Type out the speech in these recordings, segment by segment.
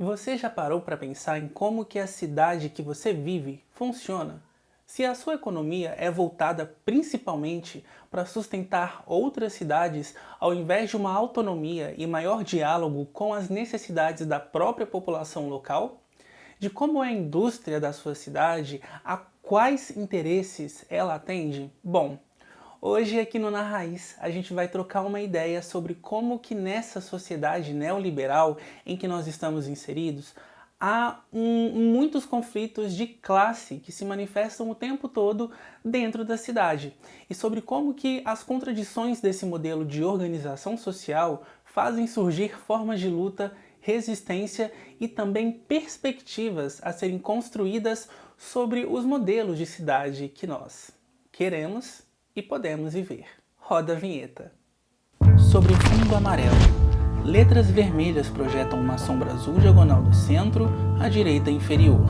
Você já parou para pensar em como que a cidade que você vive funciona? Se a sua economia é voltada principalmente para sustentar outras cidades, ao invés de uma autonomia e maior diálogo com as necessidades da própria população local? De como é a indústria da sua cidade, a quais interesses ela atende? Bom, hoje aqui no Na Raiz a gente vai trocar uma ideia sobre como que nessa sociedade neoliberal em que nós estamos inseridos, há muitos conflitos de classe que se manifestam o tempo todo dentro da cidade e sobre como que as contradições desse modelo de organização social fazem surgir formas de luta, resistência e também perspectivas a serem construídas sobre os modelos de cidade que nós queremos e podemos viver. Roda a vinheta. Sobre o fundo amarelo, letras vermelhas projetam uma sombra azul diagonal do centro à direita inferior.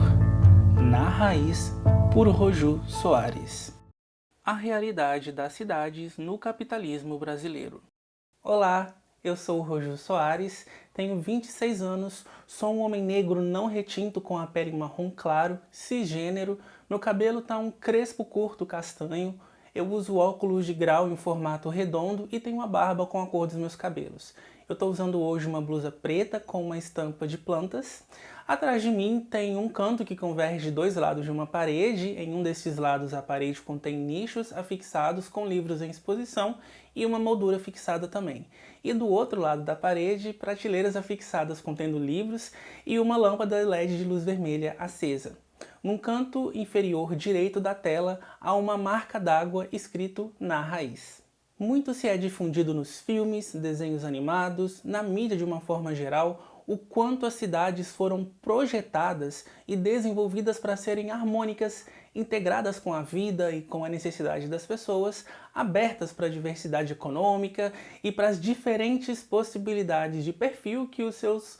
Na Raiz, por Roju Soares. A realidade das cidades no capitalismo brasileiro. Olá, eu sou o Roju Soares, tenho 26 anos, sou um homem negro não retinto com a pele marrom claro, cisgênero, meu cabelo tá um crespo curto castanho, eu uso óculos de grau em formato redondo e tenho uma barba com a cor dos meus cabelos. Eu estou usando hoje uma blusa preta com uma estampa de plantas. Atrás de mim tem um canto que converge dois lados de uma parede. Em um desses lados a parede contém nichos afixados com livros em exposição e uma moldura fixada também. E do outro lado da parede, prateleiras afixadas contendo livros e uma lâmpada LED de luz vermelha acesa. Num canto inferior direito da tela há uma marca d'água escrito Na Raiz. Muito se é difundido nos filmes, desenhos animados, na mídia de uma forma geral, o quanto as cidades foram projetadas e desenvolvidas para serem harmônicas, integradas com a vida e com a necessidade das pessoas, abertas para a diversidade econômica e para as diferentes possibilidades de perfil que os seus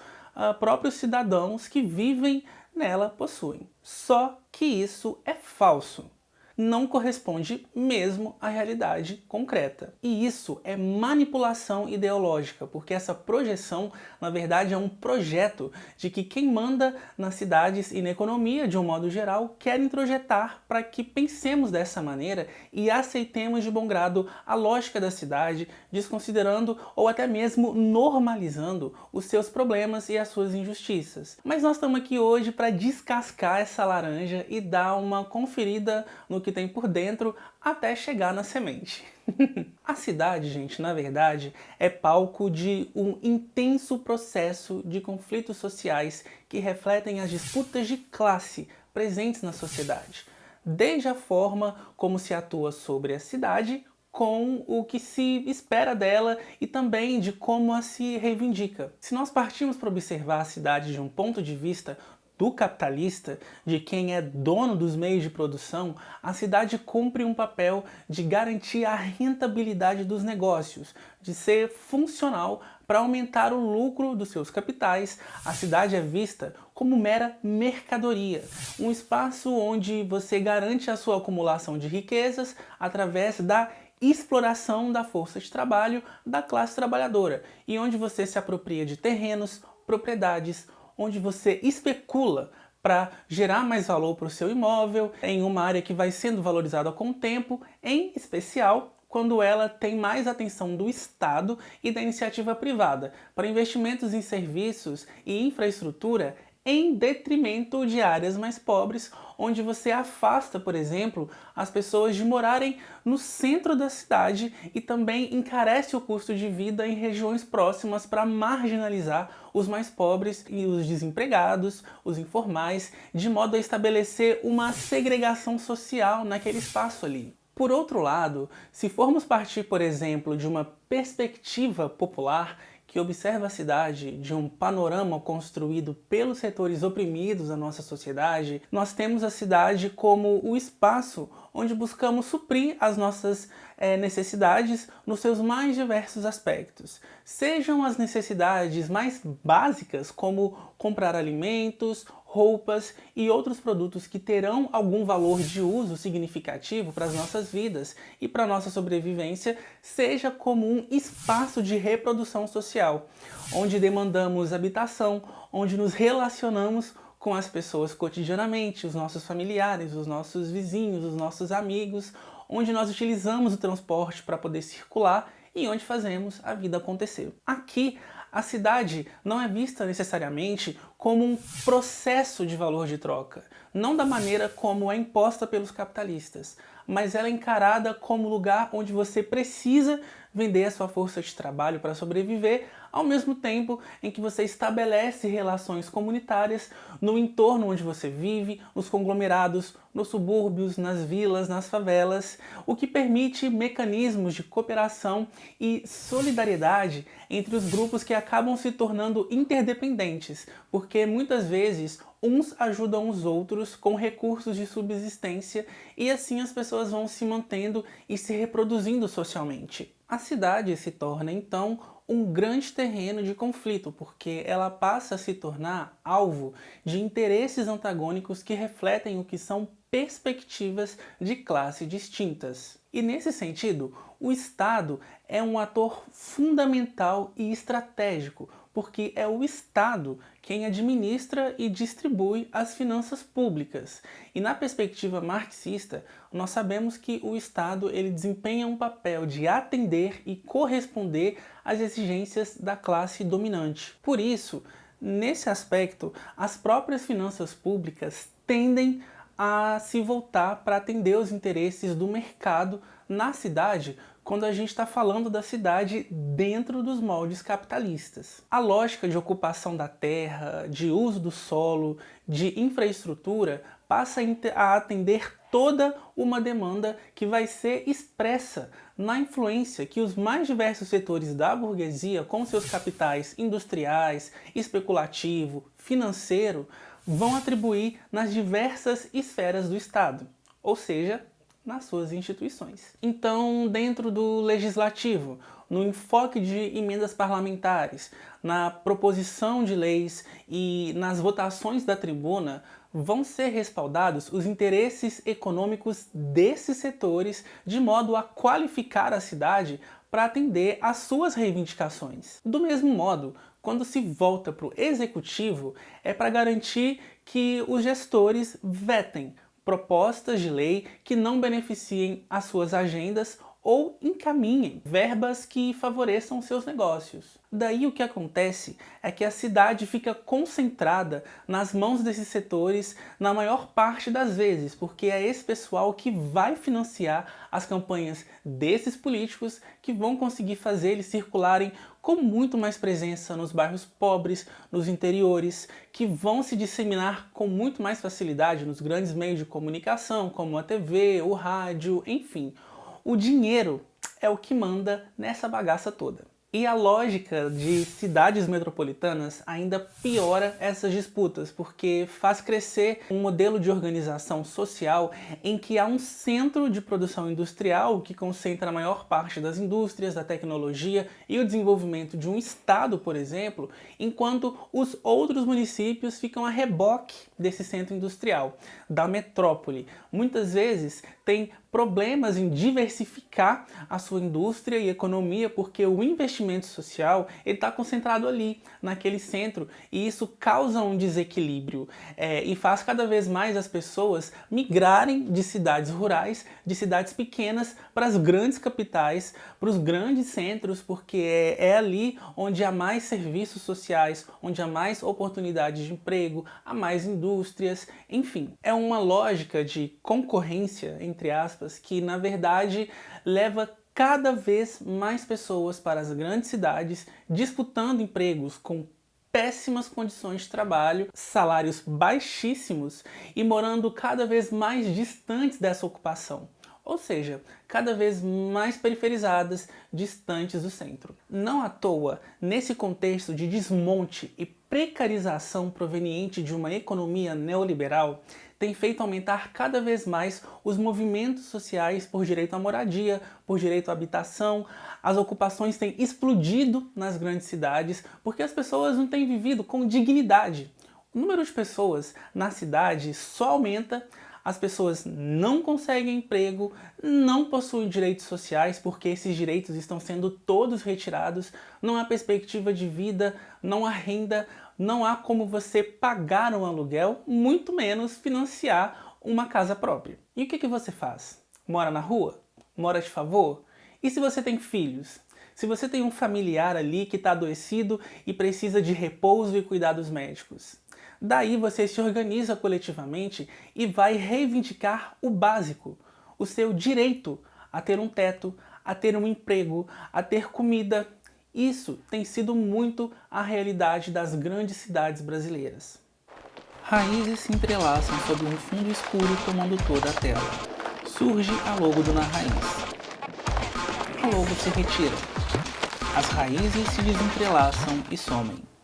próprios cidadãos que vivem nela possuem. Só que isso é falso. Não corresponde mesmo à realidade concreta. E isso é manipulação ideológica, porque essa projeção, na verdade, é um projeto de que quem manda nas cidades e na economia, de um modo geral, quer introjetar para que pensemos dessa maneira e aceitemos de bom grado a lógica da cidade, desconsiderando ou até mesmo normalizando os seus problemas e as suas injustiças. Mas nós estamos aqui hoje para descascar essa laranja e dar uma conferida no que tem por dentro até chegar na semente. A cidade, gente, na verdade, é palco de um intenso processo de conflitos sociais que refletem as disputas de classe presentes na sociedade, desde a forma como se atua sobre a cidade, com o que se espera dela e também de como a se reivindica. Se nós partimos para observar a cidade de um ponto de vista do capitalista, de quem é dono dos meios de produção, a cidade cumpre um papel de garantir a rentabilidade dos negócios, de ser funcional para aumentar o lucro dos seus capitais. A cidade é vista como mera mercadoria, um espaço onde você garante a sua acumulação de riquezas através da exploração da força de trabalho da classe trabalhadora e onde você se apropria de terrenos, propriedades, onde você especula para gerar mais valor para o seu imóvel em uma área que vai sendo valorizada com o tempo, em especial quando ela tem mais atenção do Estado e da iniciativa privada, para investimentos em serviços e infraestrutura em detrimento de áreas mais pobres, onde você afasta, por exemplo, as pessoas de morarem no centro da cidade e também encarece o custo de vida em regiões próximas para marginalizar os mais pobres e os desempregados, os informais, de modo a estabelecer uma segregação social naquele espaço ali. Por outro lado, se formos partir, por exemplo, de uma perspectiva popular que observa a cidade de um panorama construído pelos setores oprimidos da nossa sociedade, nós temos a cidade como o espaço onde buscamos suprir as nossas necessidades nos seus mais diversos aspectos. Sejam as necessidades mais básicas, como comprar alimentos, roupas e outros produtos que terão algum valor de uso significativo para as nossas vidas e para a nossa sobrevivência, seja como um espaço de reprodução social, onde demandamos habitação, onde nos relacionamos com as pessoas cotidianamente, os nossos familiares, os nossos vizinhos, os nossos amigos, onde nós utilizamos o transporte para poder circular e onde fazemos a vida acontecer. Aqui, a cidade não é vista necessariamente como um processo de valor de troca, não da maneira como é imposta pelos capitalistas, mas ela é encarada como lugar onde você precisa vender a sua força de trabalho para sobreviver, ao mesmo tempo em que você estabelece relações comunitárias no entorno onde você vive, nos conglomerados, nos subúrbios, nas vilas, nas favelas, o que permite mecanismos de cooperação e solidariedade entre os grupos que acabam se tornando interdependentes, porque muitas vezes uns ajudam os outros com recursos de subsistência e assim as pessoas vão se mantendo e se reproduzindo socialmente. A cidade se torna então um grande terreno de conflito, porque ela passa a se tornar alvo de interesses antagônicos que refletem o que são perspectivas de classe distintas. E nesse sentido, o Estado é um ator fundamental e estratégico, porque é o Estado quem administra e distribui as finanças públicas. E na perspectiva marxista, nós sabemos que o Estado ele desempenha um papel de atender e corresponder às exigências da classe dominante. Por isso, nesse aspecto, as próprias finanças públicas tendem a se voltar para atender os interesses do mercado na cidade, quando a gente está falando da cidade dentro dos moldes capitalistas. A lógica de ocupação da terra, de uso do solo, de infraestrutura, passa a atender toda uma demanda que vai ser expressa na influência que os mais diversos setores da burguesia, com seus capitais industriais, especulativo, financeiro, vão atribuir nas diversas esferas do Estado, ou seja, nas suas instituições. Então, dentro do legislativo, no enfoque de emendas parlamentares, na proposição de leis e nas votações da tribuna, vão ser respaldados os interesses econômicos desses setores de modo a qualificar a cidade para atender às suas reivindicações. Do mesmo modo, quando se volta para o executivo, é para garantir que os gestores vetem propostas de lei que não beneficiem as suas agendas ou encaminhem verbas que favoreçam seus negócios. Daí o que acontece é que a cidade fica concentrada nas mãos desses setores na maior parte das vezes, porque é esse pessoal que vai financiar as campanhas desses políticos que vão conseguir fazer eles circularem com muito mais presença nos bairros pobres, nos interiores, que vão se disseminar com muito mais facilidade nos grandes meios de comunicação, como a TV, o rádio, enfim. O dinheiro é o que manda nessa bagaça toda. E a lógica de cidades metropolitanas ainda piora essas disputas, porque faz crescer um modelo de organização social em que há um centro de produção industrial que concentra a maior parte das indústrias, da tecnologia e o desenvolvimento de um estado, por exemplo, enquanto os outros municípios ficam a reboque desse centro industrial, da metrópole. Muitas vezes tem problemas em diversificar a sua indústria e economia porque o investimento social está concentrado ali, naquele centro, e isso causa um desequilíbrio e faz cada vez mais as pessoas migrarem de cidades rurais, de cidades pequenas, para as grandes capitais, para os grandes centros, porque é ali onde há mais serviços sociais, onde há mais oportunidades de emprego, há mais indústrias, enfim. É uma lógica de concorrência, entre aspas, que na verdade leva cada vez mais pessoas para as grandes cidades, disputando empregos com péssimas condições de trabalho, salários baixíssimos e morando cada vez mais distantes dessa ocupação. Ou seja, cada vez mais periferizadas, distantes do centro. Não à toa, nesse contexto de desmonte e precarização proveniente de uma economia neoliberal, tem feito aumentar cada vez mais os movimentos sociais por direito à moradia, por direito à habitação. As ocupações têm explodido nas grandes cidades porque as pessoas não têm vivido com dignidade. O número de pessoas na cidade só aumenta, as pessoas não conseguem emprego, não possuem direitos sociais porque esses direitos estão sendo todos retirados, não há perspectiva de vida, não há renda, não há como você pagar um aluguel, muito menos financiar uma casa própria. E o que você faz? Mora na rua? Mora de favor? E se você tem filhos? Se você tem um familiar ali que está adoecido e precisa de repouso e cuidados médicos? Daí você se organiza coletivamente e vai reivindicar o básico, o seu direito a ter um teto, a ter um emprego, a ter comida. Isso tem sido muito a realidade das grandes cidades brasileiras. Raízes se entrelaçam sob um fundo escuro tomando toda a tela. Surge a logo do Na Raiz. A logo se retira. As raízes se desentrelaçam e somem.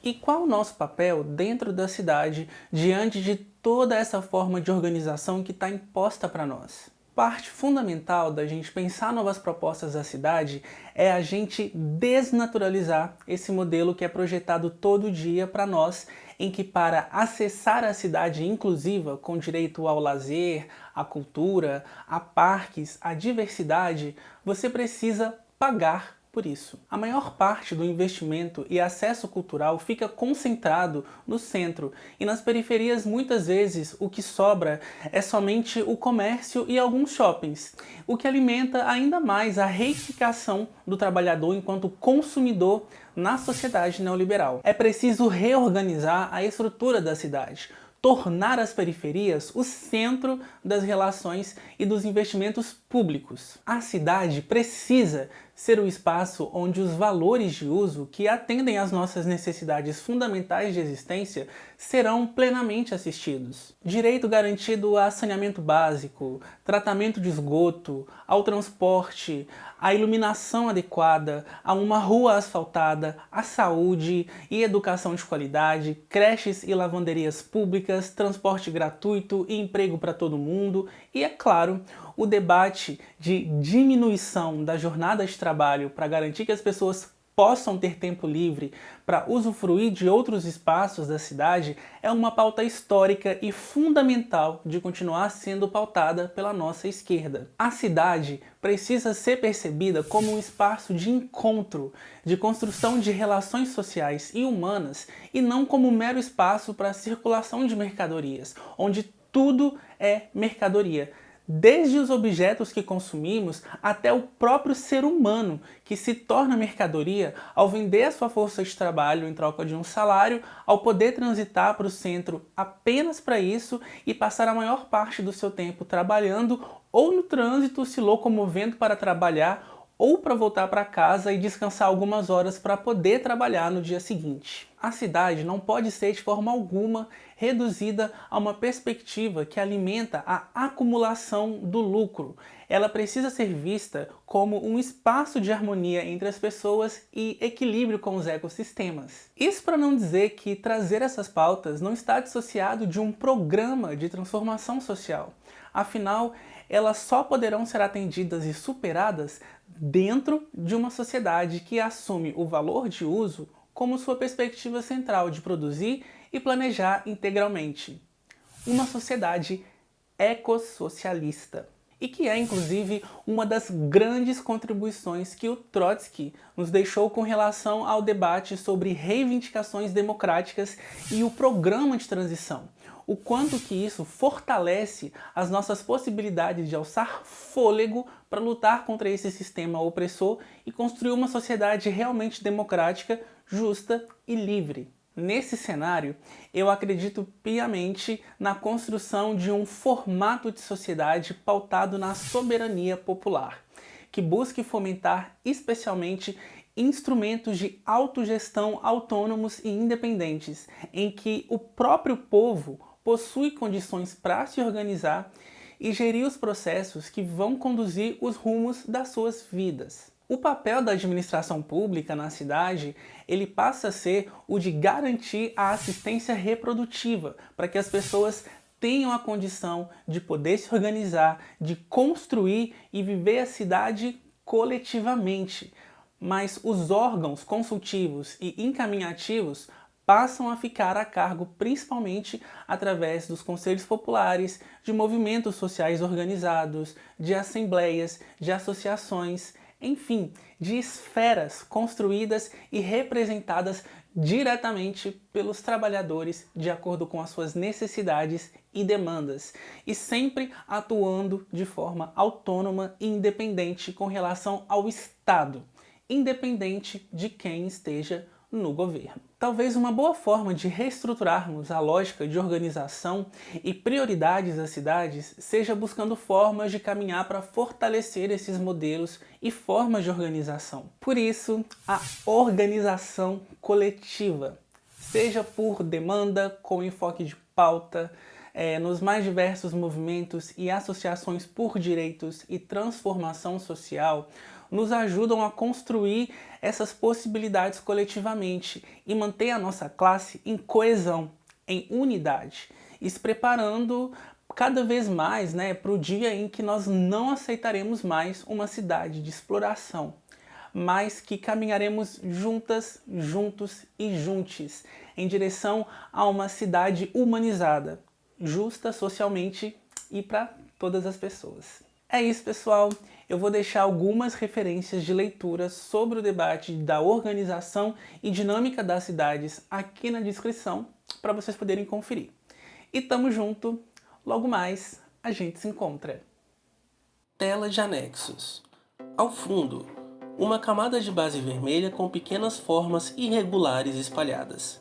E qual o nosso papel dentro da cidade diante de toda essa forma de organização que está imposta para nós? Parte fundamental da gente pensar novas propostas da cidade é a gente desnaturalizar esse modelo que é projetado todo dia para nós, em que para acessar a cidade inclusiva, com direito ao lazer, à cultura, a parques, à diversidade, você precisa pagar por isso. A maior parte do investimento e acesso cultural fica concentrado no centro e nas periferias muitas vezes o que sobra é somente o comércio e alguns shoppings, o que alimenta ainda mais a reificação do trabalhador enquanto consumidor na sociedade neoliberal. É preciso reorganizar a estrutura da cidade, tornar as periferias o centro das relações e dos investimentos públicos. A cidade precisa ser o espaço onde os valores de uso que atendem às nossas necessidades fundamentais de existência serão plenamente assistidos. Direito garantido a saneamento básico, tratamento de esgoto, ao transporte, à iluminação adequada, a uma rua asfaltada, à saúde e educação de qualidade, creches e lavanderias públicas, transporte gratuito e emprego para todo mundo e, é claro, o debate de diminuição da jornada de trabalho para garantir que as pessoas possam ter tempo livre para usufruir de outros espaços da cidade é uma pauta histórica e fundamental de continuar sendo pautada pela nossa esquerda. A cidade precisa ser percebida como um espaço de encontro, de construção de relações sociais e humanas e não como um mero espaço para a circulação de mercadorias, onde tudo é mercadoria. Desde os objetos que consumimos até o próprio ser humano, que se torna mercadoria ao vender a sua força de trabalho em troca de um salário, ao poder transitar para o centro apenas para isso e passar a maior parte do seu tempo trabalhando ou no trânsito se locomovendo para trabalhar ou para voltar para casa e descansar algumas horas para poder trabalhar no dia seguinte. A cidade não pode ser de forma alguma reduzida a uma perspectiva que alimenta a acumulação do lucro. Ela precisa ser vista como um espaço de harmonia entre as pessoas e equilíbrio com os ecossistemas. Isso para não dizer que trazer essas pautas não está dissociado de um programa de transformação social. Afinal, elas só poderão ser atendidas e superadas dentro de uma sociedade que assume o valor de uso como sua perspectiva central de produzir e planejar integralmente. Uma sociedade ecossocialista. E que é, inclusive, uma das grandes contribuições que o Trotsky nos deixou com relação ao debate sobre reivindicações democráticas e o programa de transição. O quanto que isso fortalece as nossas possibilidades de alçar fôlego para lutar contra esse sistema opressor e construir uma sociedade realmente democrática, justa e livre. Nesse cenário, eu acredito piamente na construção de um formato de sociedade pautado na soberania popular, que busque fomentar especialmente instrumentos de autogestão autônomos e independentes, em que o próprio povo possui condições para se organizar e gerir os processos que vão conduzir os rumos das suas vidas. O papel da administração pública na cidade, ele passa a ser o de garantir a assistência reprodutiva, para que as pessoas tenham a condição de poder se organizar, de construir e viver a cidade coletivamente. Mas os órgãos consultivos e encaminhativos passam a ficar a cargo principalmente através dos conselhos populares, de movimentos sociais organizados, de assembleias, de associações, enfim, de esferas construídas e representadas diretamente pelos trabalhadores de acordo com as suas necessidades e demandas, e sempre atuando de forma autônoma e independente com relação ao Estado, independente de quem esteja no governo. Talvez uma boa forma de reestruturarmos a lógica de organização e prioridades das cidades seja buscando formas de caminhar para fortalecer esses modelos e formas de organização. Por isso, a organização coletiva, seja por demanda, com enfoque de pauta, nos mais diversos movimentos e associações por direitos e transformação social, nos ajudam a construir essas possibilidades coletivamente e manter a nossa classe em coesão, em unidade, e se preparando cada vez mais para o dia em que nós não aceitaremos mais uma cidade de exploração, mas que caminharemos juntas, juntos e juntes em direção a uma cidade humanizada, justa socialmente e para todas as pessoas. É isso, pessoal. Eu vou deixar algumas referências de leitura sobre o debate da organização e dinâmica das cidades aqui na descrição para vocês poderem conferir. E tamo junto, logo mais a gente se encontra. Tela de anexos. Ao fundo, uma camada de base vermelha com pequenas formas irregulares espalhadas.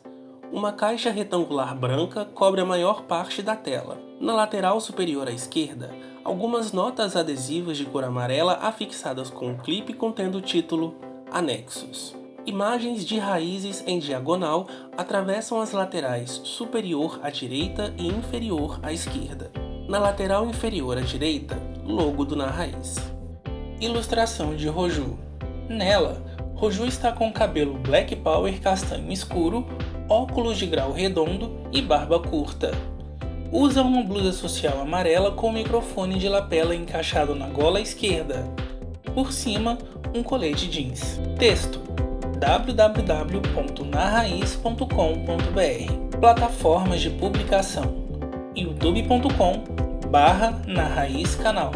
Uma caixa retangular branca cobre a maior parte da tela. Na lateral superior à esquerda, algumas notas adesivas de cor amarela afixadas com um clipe contendo o título Anexos. Imagens de raízes em diagonal atravessam as laterais superior à direita e inferior à esquerda. Na lateral inferior à direita, logo do Na Raiz. Ilustração de Roju. Nela, Roju está com cabelo black power castanho escuro, óculos de grau redondo e barba curta. Usa uma blusa social amarela com microfone de lapela encaixado na gola esquerda. Por cima, um colete jeans. Texto: www.narraiz.com.br. Plataformas de publicação: youtube.com/narraizcanal,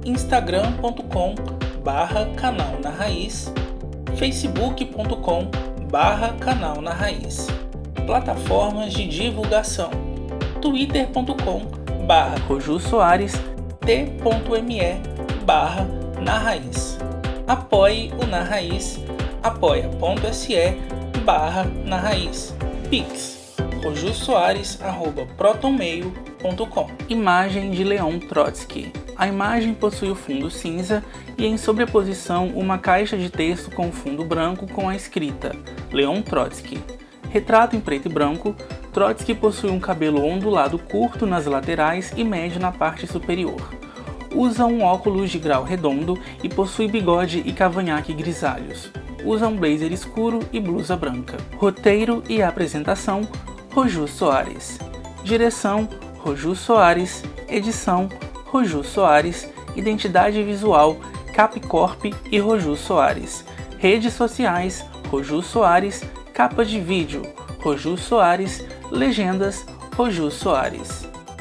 instagram.com/canal na raiz, facebook.com/canal na raiz. Plataformas de divulgação: twitter.com/Roju Soares, t.me/Na Raiz. Apoie o Na Raiz, apoia.se/Na Raiz. Pix: rojusoares@protonmail.com. Imagem de Leon Trotsky. A imagem possui o fundo cinza e em sobreposição uma caixa de texto com fundo branco com a escrita Leon Trotsky. Retrato em preto e branco, Trotsky possui um cabelo ondulado curto nas laterais e médio na parte superior. Usa um óculos de grau redondo e possui bigode e cavanhaque grisalhos. Usa um blazer escuro e blusa branca. Roteiro e apresentação: Roju Soares. Direção: Roju Soares. Edição: Roju Soares. Identidade visual: Capcorp e Roju Soares. Redes sociais: Roju Soares. Capa de vídeo: Roju Soares. Legendas: Roju Soares.